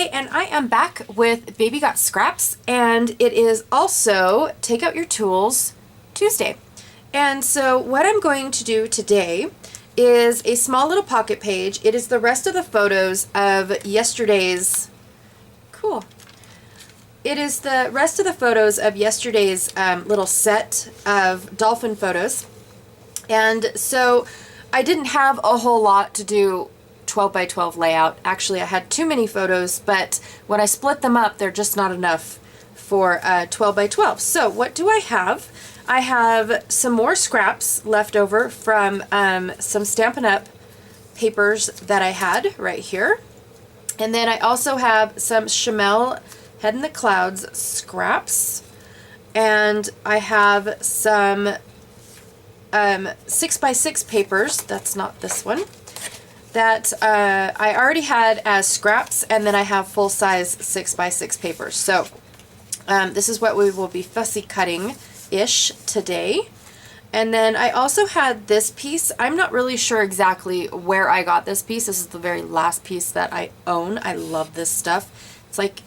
Hey, and I am back with Baby Got Scraps, and it is also Take Out Your Tools Tuesday. And so what I'm going to do today is a small little pocket page. It is the rest of the photos of yesterday's, cool. It is the rest of the photos of yesterday's little set of dolphin photos. And so I didn't have a whole lot to do 12 by 12 layout. Actually, I had too many photos, but when I split them up, they're just not enough for 12 by 12. So what do I have? I have some more scraps left over from some Stampin' Up! Papers that I had right here. And then I also have some Chamel Head in the Clouds scraps. And I have some 6 by 6 papers. That's not this one. That I already had as scraps, and then I have full-size 6 by 6 papers. So this is what we will be fussy cutting-ish today. And then I also had this piece. I'm not really sure exactly where I got this piece. This is the very last piece that I own. I love this stuff. It's like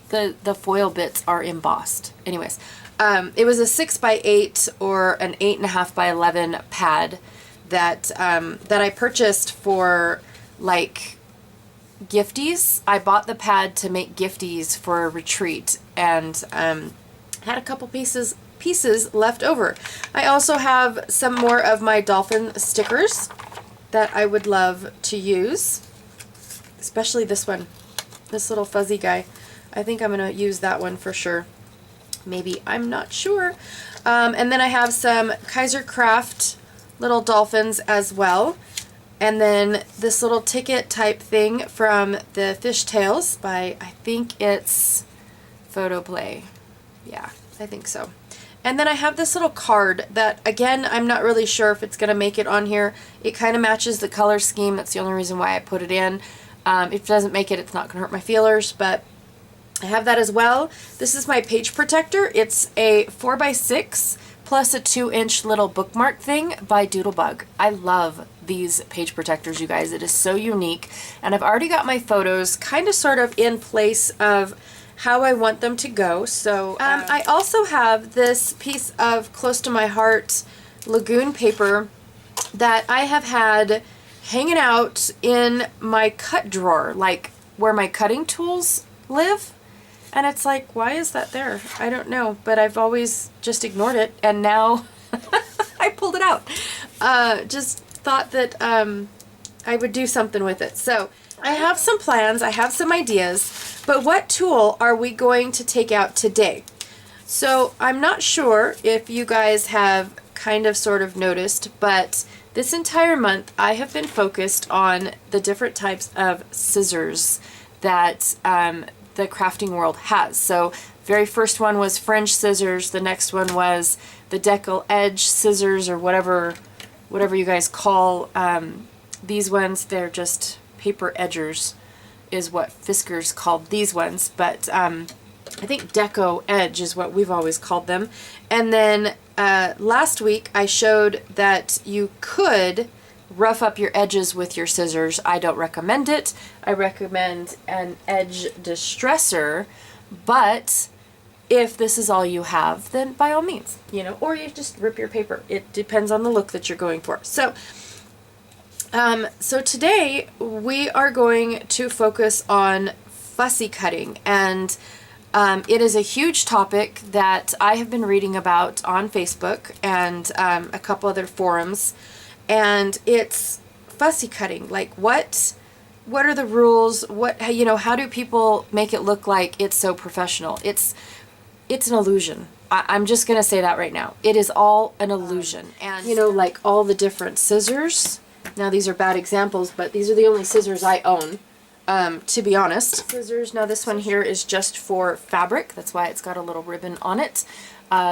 the foil bits are embossed. Anyways, it was a 6 by 8 or an 8.5 by 11 pad that I purchased for like gifties. I bought the pad to make gifties for a retreat, and had a couple pieces left over. I also have some more of my dolphin stickers that I would love to use, especially this one, this little fuzzy guy. I think I'm gonna use that one for sure. Maybe, I'm not sure. And then I have some Kaiser Craft little dolphins as well, and then this little ticket type thing from the Fishtails by, I think it's Photoplay. Yeah, I think so. And then I have this little card that, again, I'm not really sure if it's gonna make it on here. It kind of matches the color scheme. That's the only reason why I put it in. If it doesn't make it, it's not gonna hurt my feelers, but I have that as well. This is my page protector. It's a 4 by 6 plus a 2-inch little bookmark thing by Doodlebug. I love these page protectors, you guys. It is so unique. And I've already got my photos kind of sort of in place of how I want them to go. So I also have this piece of Close to My Heart Lagoon paper that I have had hanging out in my cut drawer, like where my cutting tools live. And it's like, why is that there? I don't know, but I've always just ignored it, and now I pulled it out. Just thought that I would do something with it. So I have some plans, I have some ideas, but what tool are we going to take out today? So I'm not sure if you guys have kind of sort of noticed, but this entire month I have been focused on the different types of scissors that the crafting world has. So very first one was French scissors, the next one was the decal edge scissors, or whatever you guys call these ones. They're just paper edgers is what Fiskars called these ones, but I think deco edge is what we've always called them. And then last week I showed that you could rough up your edges with your scissors. I don't recommend it. I recommend an edge distressor, but if this is all you have, then by all means, you know, or you just rip your paper. It depends on the look that you're going for. So so today we are going to focus on fussy cutting, and it is a huge topic that I have been reading about on Facebook and a couple other forums. And it's fussy cutting. Like, what are the rules? What, you know, how do people make it look like it's so professional? It's an illusion. I'm just gonna say that right now. It is all an illusion. And you know, like all the different scissors. Now these are bad examples, but these are the only scissors I own. To be honest, scissors. Now this one here is just for fabric. That's why it's got a little ribbon on it.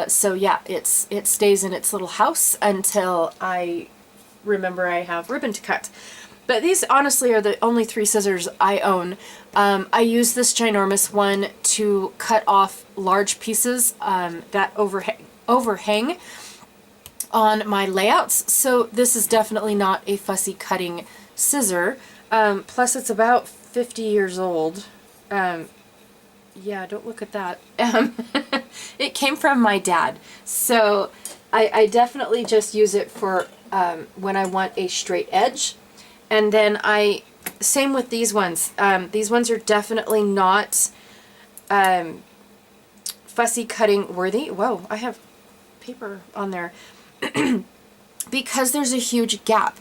So yeah, it stays in its little house until I remember I have ribbon to cut. But these honestly are the only 3 scissors I own. I use this ginormous one to cut off large pieces that overhang on my layouts. So this is definitely not a fussy cutting scissor. Plus it's about 50 years old. Yeah, don't look at that. It came from my dad. So I definitely just use it for when I want a straight edge. And then same with these ones. These ones are definitely not fussy cutting worthy. Whoa, I have paper on there. Because there's a huge gap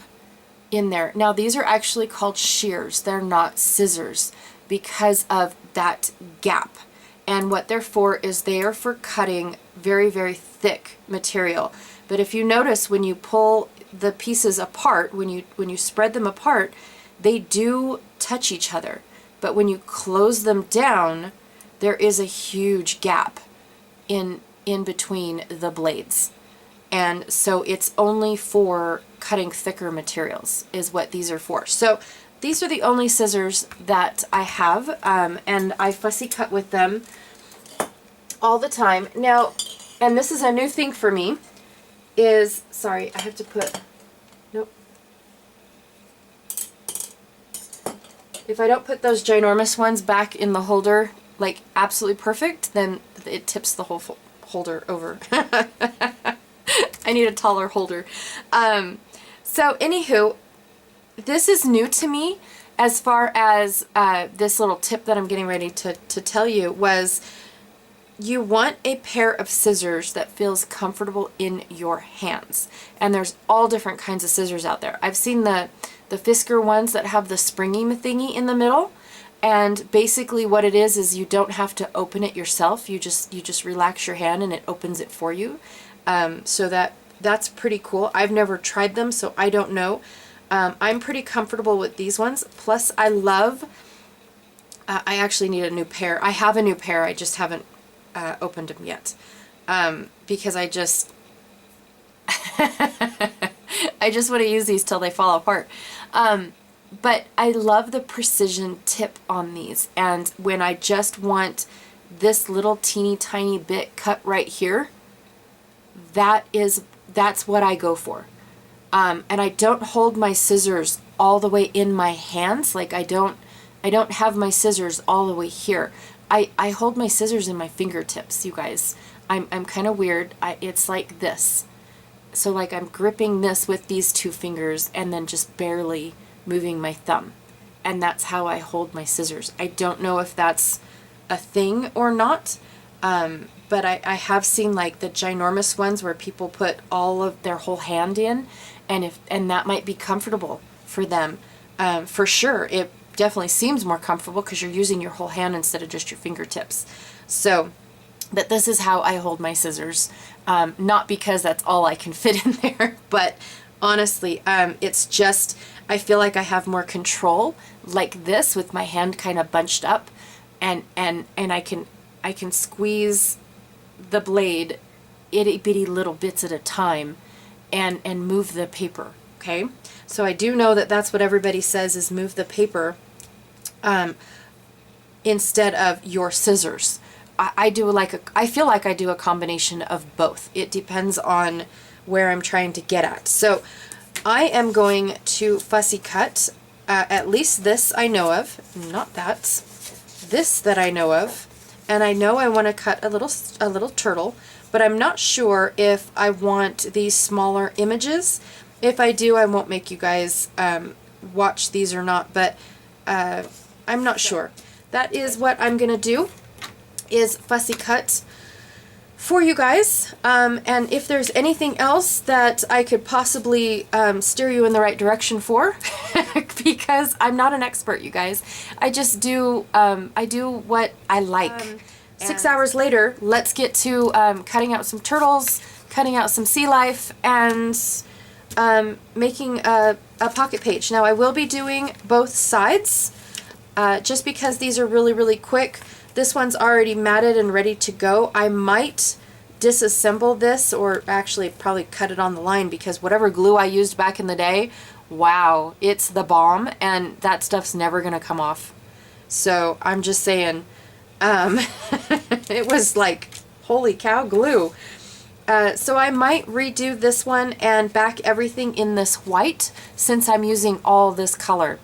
in there. Now these are actually called shears. They're not scissors because of that gap. And what they're for is they are for cutting very, very thick material. But if you notice, when you pull the pieces apart, when you spread them apart, they do touch each other. But when you close them down, there is a huge gap in between the blades. And so it's only for cutting thicker materials is what these are for. So these are the only scissors that I have, and I fussy cut with them all the time. Now, and this is a new thing for me, sorry, I have to put, nope. If I don't put those ginormous ones back in the holder, like absolutely perfect, then it tips the whole holder over. I need a taller holder. So anywho, this is new to me as far as this little tip that I'm getting ready to tell you was you want a pair of scissors that feels comfortable in your hands. And there's all different kinds of scissors out there. I've seen the Fisker ones that have the springy thingy in the middle. And basically what it is you don't have to open it yourself. You just relax your hand and it opens it for you. So that's pretty cool. I've never tried them, so I don't know. I'm pretty comfortable with these ones. Plus I love, I actually need a new pair. I have a new pair, I just haven't opened them yet. Because I just want to use these till they fall apart. But I love the precision tip on these. And when I just want this little teeny tiny bit cut right here, that's what I go for. And I don't hold my scissors all the way in my hands. Like I don't have my scissors all the way here. I hold my scissors in my fingertips, you guys. I'm kind of weird. It's like this. So like I'm gripping this with these two fingers and then just barely moving my thumb. And that's how I hold my scissors. I don't know if that's a thing or not. But I have seen like the ginormous ones where people put all of their whole hand in, and that might be comfortable for them. For sure, it definitely seems more comfortable because you're using your whole hand instead of just your fingertips. So, but this is how I hold my scissors. Not because that's all I can fit in there, but honestly, it's just, I feel like I have more control like this with my hand kind of bunched up, and I can squeeze the blade itty bitty little bits at a time and move the paper. Okay, so I do know that that's what everybody says is move the paper instead of your scissors. I feel like I do a combination of both. It depends on where I'm trying to get at. So I am going to fussy cut at least this I know of, not that, this that I know of, and I know I want to cut a little turtle, but I'm not sure if I want these smaller images. If I do, I won't make you guys watch these or not, but I'm not sure. That is what I'm gonna do, is fussy cut for you guys. And if there's anything else that I could possibly steer you in the right direction for, because I'm not an expert, you guys. I just do, I do what I like. 6 hours later, let's get to cutting out some turtles, cutting out some sea life, and making a pocket page. Now I will be doing both sides, just because these are really, really quick. This one's already matted and ready to go. I might disassemble this, or actually probably cut it on the line, because whatever glue I used back in the day, wow, it's the bomb, and that stuff's never gonna come off. So I'm just saying, it was like, holy cow, glue. So I might redo this one and back everything in this white, since I'm using all this color.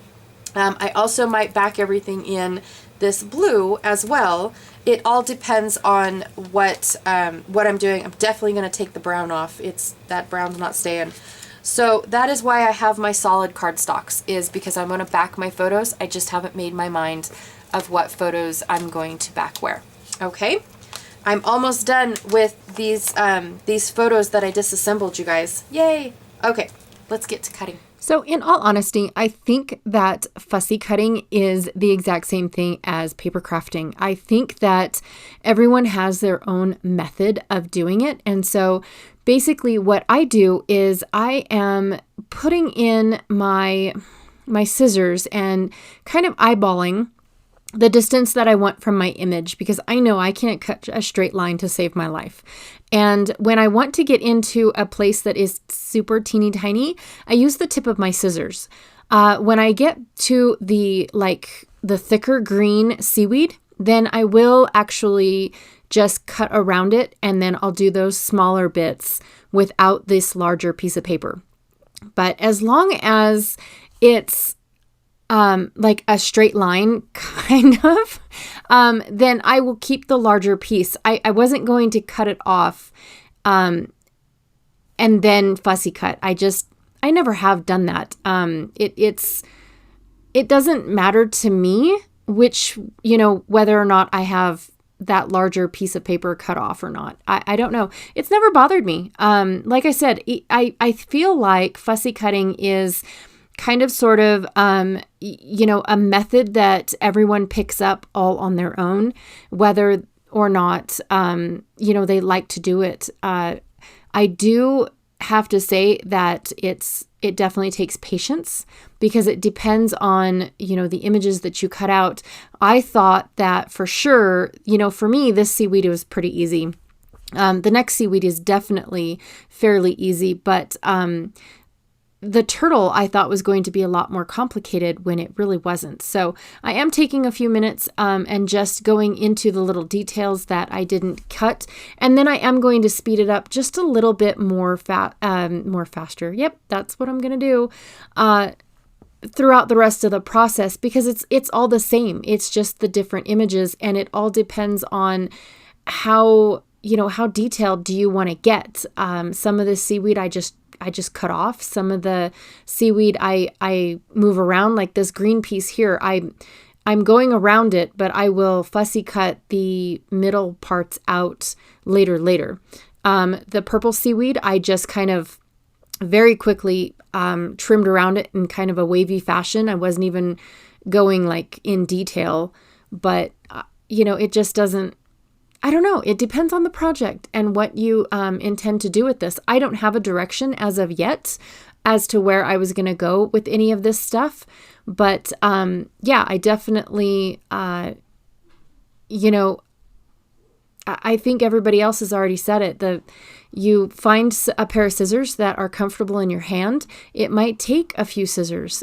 I also might back everything in this blue as well. It all depends on what I'm doing. I'm definitely going to take the brown off. That brown's not staying. So that is why I have my solid cardstocks, is because I'm going to back my photos. I just haven't made my mind of what photos I'm going to back where. Okay, I'm almost done with these photos that I disassembled, you guys. Yay! Okay, let's get to cutting. So in all honesty, I think that fussy cutting is the exact same thing as paper crafting. I think that everyone has their own method of doing it. And so basically what I do is I am putting in my scissors and kind of eyeballing the distance that I want from my image, because I know I can't cut a straight line to save my life. And when I want to get into a place that is super teeny tiny, I use the tip of my scissors. When I get to the thicker green seaweed, then I will actually just cut around it, and then I'll do those smaller bits without this larger piece of paper. But as long as it's like a straight line, kind of, then I will keep the larger piece. I wasn't going to cut it off and then fussy cut. I never have done that. It doesn't matter to me which, whether or not I have that larger piece of paper cut off or not. I don't know. It's never bothered me. Like I said, I feel like fussy cutting is kind of sort of, a method that everyone picks up all on their own, whether or not, they like to do it. I do have to say that it definitely takes patience, because it depends on, the images that you cut out. I thought that for sure, for me, this seaweed was pretty easy. The next seaweed is definitely fairly easy, but, the turtle I thought was going to be a lot more complicated when it really wasn't. So I am taking a few minutes and just going into the little details that I didn't cut. And then I am going to speed it up just a little bit more faster. Yep, that's what I'm going to do throughout the rest of the process, because it's all the same. It's just the different images, and it all depends on how detailed do you want to get. Some of the seaweed I just cut off. Some of the seaweed I move around, like this green piece here. I'm going around it, but I will fussy cut the middle parts out later. The purple seaweed, I just kind of very quickly trimmed around it in kind of a wavy fashion. I wasn't even going like in detail, but it just doesn't, I don't know. It depends on the project and what you intend to do with this. I don't have a direction as of yet as to where I was going to go with any of this stuff. But I definitely, I think everybody else has already said it. You find a pair of scissors that are comfortable in your hand. It might take a few scissors.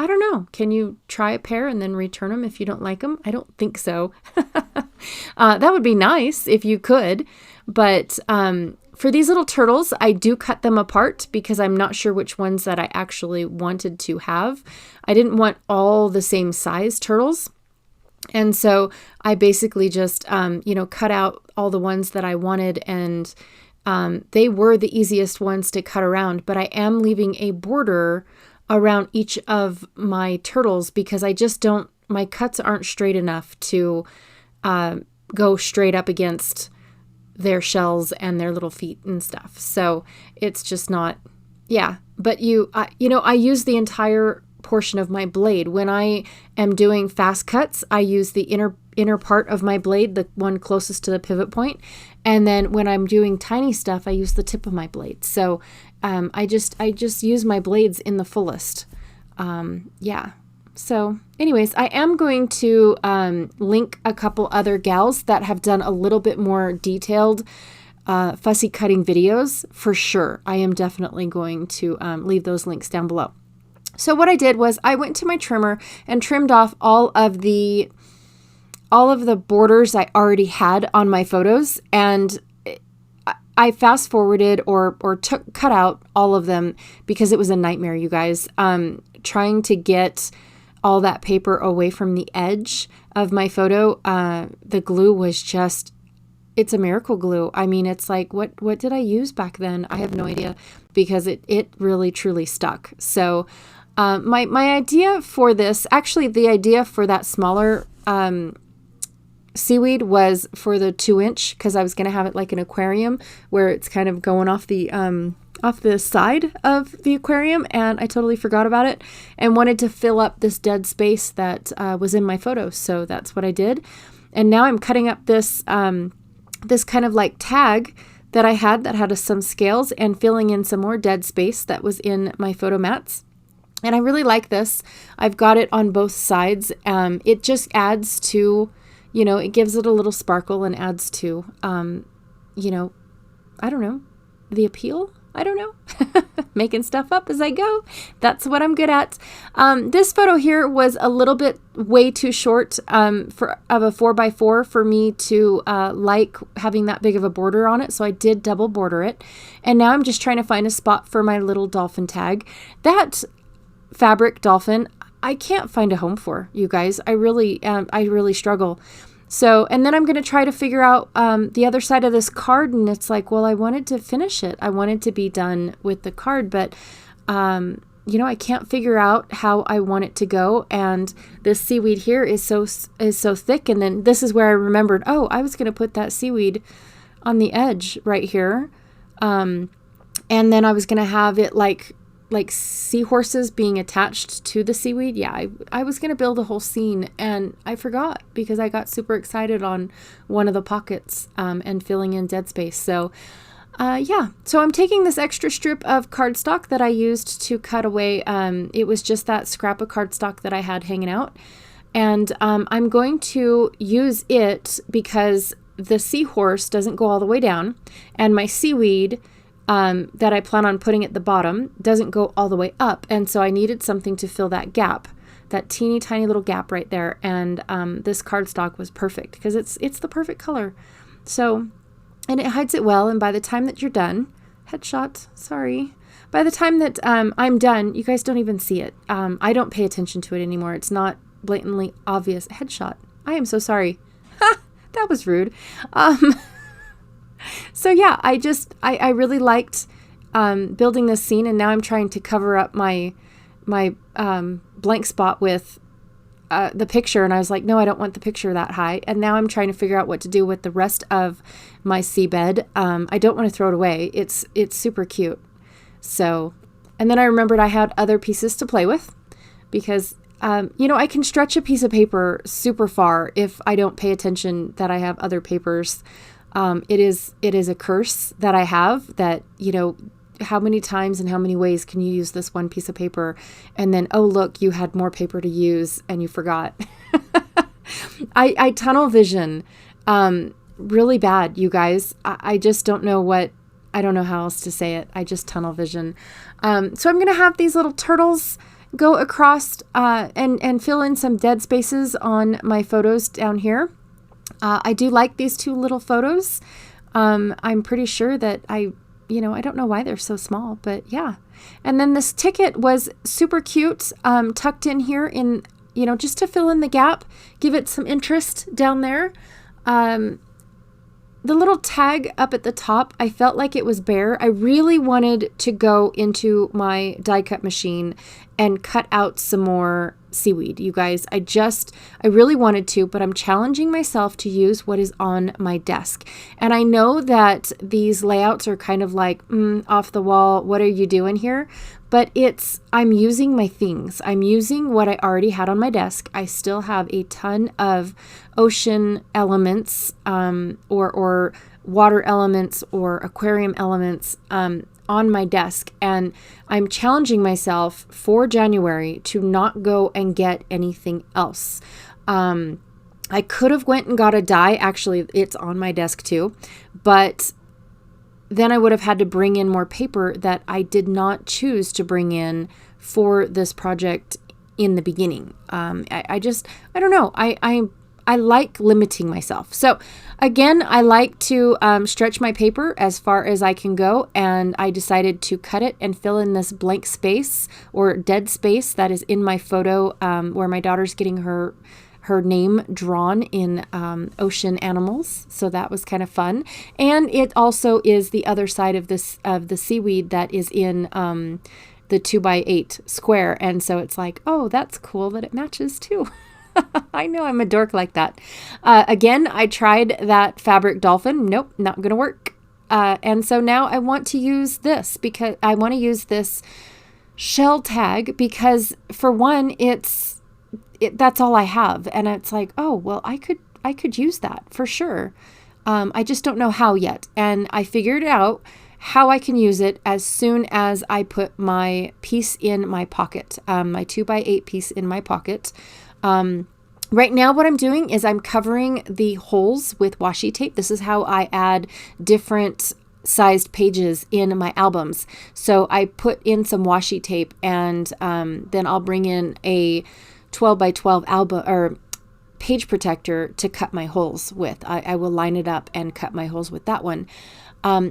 I don't know. Can you try a pair and then return them if you don't like them? I don't think so. That would be nice if you could. But for these little turtles, I do cut them apart because I'm not sure which ones that I actually wanted to have. I didn't want all the same size turtles. And so I basically just, cut out all the ones that I wanted, and they were the easiest ones to cut around. But I am leaving a border around each of my turtles because my cuts aren't straight enough to go straight up against their shells and their little feet and stuff. So it's just not, but I use the entire portion of my blade. When I am doing fast cuts, I use the inner part of my blade, the one closest to the pivot point. And then when I'm doing tiny stuff, I use the tip of my blade. So I just use my blades in the fullest. So anyways, I am going to link a couple other gals that have done a little bit more detailed fussy cutting videos for sure. I am definitely going to leave those links down below. So what I did was I went to my trimmer and trimmed off all of the borders I already had on my photos, and I fast forwarded or cut out all of them because it was a nightmare, you guys. trying to get all that paper away from the edge of my photo, the glue was just, it's a miracle glue. I mean, it's like, what did I use back then? I have no idea, because it really truly stuck. So my idea for this, actually the idea for that smaller seaweed was for the 2-inch, because I was going to have it like an aquarium where it's kind of going off the side of the aquarium, and I totally forgot about it and wanted to fill up this dead space that was in my photos. So that's what I did. And now I'm cutting up this this kind of like tag that I had that had some scales, and filling in some more dead space that was in my photo mats. And I really like this. I've got it on both sides. It just adds to, it gives it a little sparkle and adds to, I don't know, the appeal. I don't know, making stuff up as I go. That's what I'm good at. This photo here was a little bit way too short of a 4x4 for me to like having that big of a border on it. So I did double border it. And now I'm just trying to find a spot for my little dolphin tag. That fabric dolphin, I can't find a home for, you guys. I really struggle. So, and then I'm going to try to figure out the other side of this card, and it's like, well, I wanted to finish it. I wanted to be done with the card, but, I can't figure out how I want it to go. And this seaweed here is so thick. And then this is where I remembered, oh, I was going to put that seaweed on the edge right here. And then I was going to have it like seahorses being attached to the seaweed. Yeah, I was going to build a whole scene, and I forgot because I got super excited on one of the pockets and filling in dead space. So so I'm taking this extra strip of cardstock that I used to cut away. It was just that scrap of cardstock that I had hanging out. And I'm going to use it because the seahorse doesn't go all the way down, and my seaweed that I plan on putting at the bottom doesn't go all the way up. And so I needed something to fill that gap, that teeny tiny little gap right there. And this cardstock was perfect because it's the perfect color. So, and it hides it well. And by the time that you're done, headshot, sorry. By the time that I'm done, you guys don't even see it. I don't pay attention to it anymore. It's not blatantly obvious. Headshot. I am so sorry. Ha! That was rude. So yeah, I really liked building this scene, and now I'm trying to cover up my blank spot with the picture, and I was like, no, I don't want the picture that high. And now I'm trying to figure out what to do with the rest of my seabed. I don't want to throw it away. It's super cute. So, and then I remembered I had other pieces to play with because I can stretch a piece of paper super far if I don't pay attention that I have other papers. It is a curse that I have that, how many times and how many ways can you use this one piece of paper? And then, oh, look, you had more paper to use and you forgot. I tunnel vision, really bad, you guys. I just don't know I don't know how else to say it. I just tunnel vision. So I'm going to have these little turtles go across, and fill in some dead spaces on my photos down here. I do like these two little photos. I'm pretty sure that I don't know why they're so small, but yeah. And then this ticket was super cute, tucked in here in, just to fill in the gap, give it some interest down there. The little tag up at the top, I felt like it was bare. I really wanted to go into my die cut machine and cut out some more seaweed, you guys. I really wanted to, but I'm challenging myself to use what is on my desk. And I know that these layouts are kind of like, off the wall, what are you doing here? But I'm using my things. I'm using what I already had on my desk. I still have a ton of ocean elements, or water elements or aquarium elements, on my desk, and I'm challenging myself for January to not go and get anything else. I could have went and got a die. Actually, it's on my desk too, but then I would have had to bring in more paper that I did not choose to bring in for this project in the beginning. I don't know. I like limiting myself. So again, I like to stretch my paper as far as I can go, and I decided to cut it and fill in this blank space or dead space that is in my photo where my daughter's getting her name drawn in ocean animals. So that was kind of fun. And it also is the other side of this of the seaweed that is in the 2x8 square. And so it's like, oh, that's cool that it matches too. I know I'm a dork like that. Again, I tried that fabric dolphin. Nope, not going to work. And so now I want to use this because I want to use this shell tag because for one, that's all I have. And it's like, oh, well, I could use that for sure. I just don't know how yet. And I figured out how I can use it as soon as I put my piece in my pocket, my 2x8 piece in my pocket. Right now what I'm doing is I'm covering the holes with washi tape. This is how I add different sized pages in my albums. So I put in some washi tape and then I'll bring in a 12x12 album or page protector to cut my holes with. I will line it up and cut my holes with that one.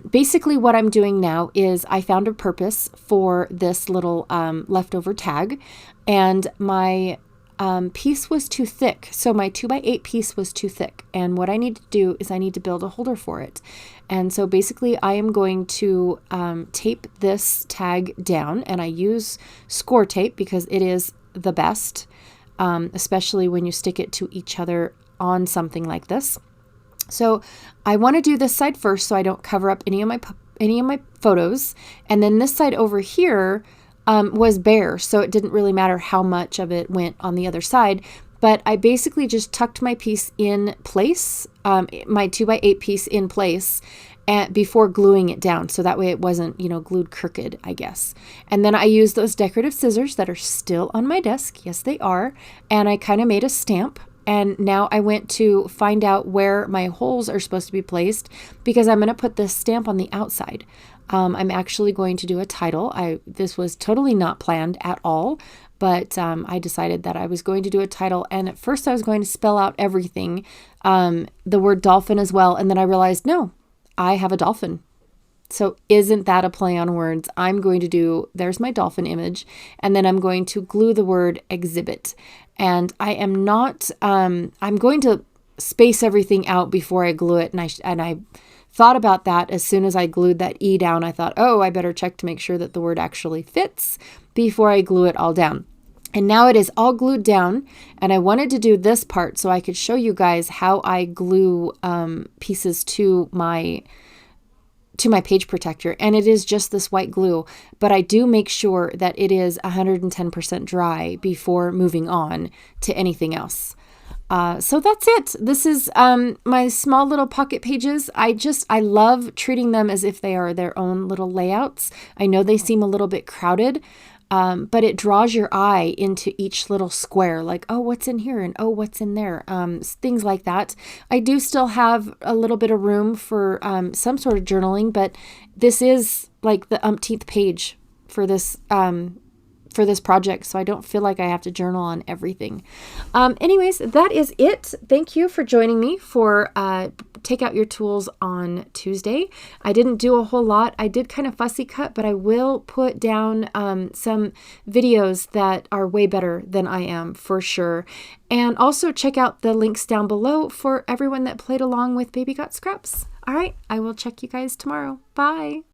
Basically what I'm doing now is I found a purpose for this little leftover tag, and my piece was too thick. So my 2x8 piece was too thick. And what I need to do is I need to build a holder for it. And so basically I am going to tape this tag down, and I use score tape because it is the best. Especially when you stick it to each other on something like this. So I want to do this side first so I don't cover up any of my photos. And then this side over here was bare, so it didn't really matter how much of it went on the other side. But I basically just tucked my piece in place, my 2x8 piece in place, and before gluing it down. So that way it wasn't, glued crooked, I guess. And then I used those decorative scissors that are still on my desk. Yes, they are. And I kind of made a stamp. And now I went to find out where my holes are supposed to be placed because I'm going to put this stamp on the outside. I'm actually going to do a title. This was totally not planned at all, but I decided that I was going to do a title. And at first I was going to spell out everything, the word dolphin as well. And then I realized, no, I have a dolphin. So isn't that a play on words? I'm going to do, there's my dolphin image, and then I'm going to glue the word exhibit. And I am not, I'm going to space everything out before I glue it. And I thought about that as soon as I glued that E down. I thought, oh, I better check to make sure that the word actually fits before I glue it all down. And now it is all glued down, and I wanted to do this part so I could show you guys how I glue pieces to my page protector. And it is just this white glue, but I do make sure that it is 110% dry before moving on to anything else. So that's it. This is my small little pocket pages. I love treating them as if they are their own little layouts. I know they seem a little bit crowded, but it draws your eye into each little square, like, oh, what's in here? And oh, what's in there? Things like that. I do still have a little bit of room for some sort of journaling, but this is like the umpteenth page for this project, so I don't feel like I have to journal on everything. Anyways, that is it. Thank you for joining me for Take Out Your Tools on Tuesday. I didn't do a whole lot. I did kind of fussy cut, but I will put down some videos that are way better than I am for sure. And also check out the links down below for everyone that played along with Baby Got Scraps. All right, I will check you guys tomorrow. Bye.